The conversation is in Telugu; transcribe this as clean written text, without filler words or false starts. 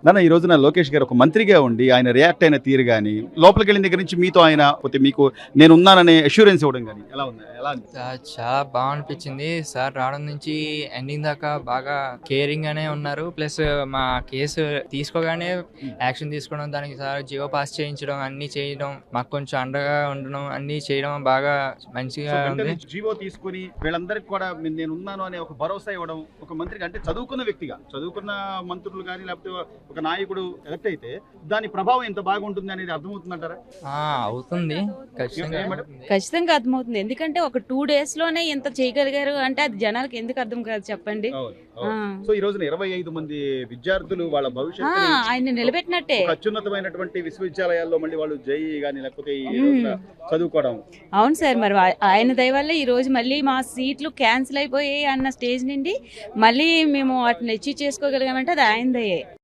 నాన్న ఈ రోజున లోకేష్ గారు ఒక మంత్రిగా ఉండి ఆయన రియాక్ట్ అయిన తీరు కానీ లోపలికి వెళ్ళిన దగ్గర నుంచి మీతో ఆయన పోతే మీకు నేను ఉన్నాననే అష్యూరెన్స్ ఇవ్వడం కానీ ఎలా ఉంది ఎలా అనిపించింది? చాలా బాగా అనిపించింది సార్ రావడం నుంచి ఎండింగ్ దాకా బాగా కేరింగ్ గానే ఉన్నారు. ప్లస్ మా కేసు తీసుకోగానే యాక్షన్ తీసుకోవడం, దానికి సార్ జియో పాస్ చేయించడం, అన్ని చేయడం, మాకు కొంచెం అండగా ఉండడం, అన్ని చేయడం బాగా మంచిగా ఉంది. జీవో తీసుకుని వీళ్ళందరికీ కూడా నేను ఉన్నాను అనే ఒక భరోసా ఇవ్వడం ఒక మంత్రికి అంటే చదువుకున్న వ్యక్తిగా చదువుకున్న మంత్రులు కానీ లేకపోతే ఒక నాయకుడు ఎలక్ట్ అయితే దాని ప్రభావం ఎంత బాగుంటుంది అనేది అర్థమవుతుందంటారా? అవుతుంది ఖచ్చితంగా ఏం మేడం? అవుతుంది. ఖచ్చితంగా అర్థమవుతుంది. ఎందుకంటే ఒక 2 days లోనే ఎంత చేయగలిగారు అంటే అది జనాలకు ఎందుకు అర్థం కాదు చెప్పండి. అవును, ఆ. అవును. సో ఈ రోజున 25 మంది విద్యార్థులు వాళ్ళ ఆ, భవిష్యత్తు ఆయన నిలబెట్టినట్టే. అత్యున్నతమైనటువంటి విశ్వవిద్యాలయాల్లో మళ్ళీ వాళ్ళు జేఈ కానీ లేకపోతే ఈ రోజున చదువుకోవడం. అవును సార్, మరి ఆయన దయ వల్ల ఈ రోజు మళ్ళీ మా సీట్లు క్యాన్సిల్ అయిపోయాయి అన్న స్టేజ్ నుండి మళ్ళీ మేము వాటిని అచీవ్ చేసుకోగలిగామంటే అది ఆయన దయే.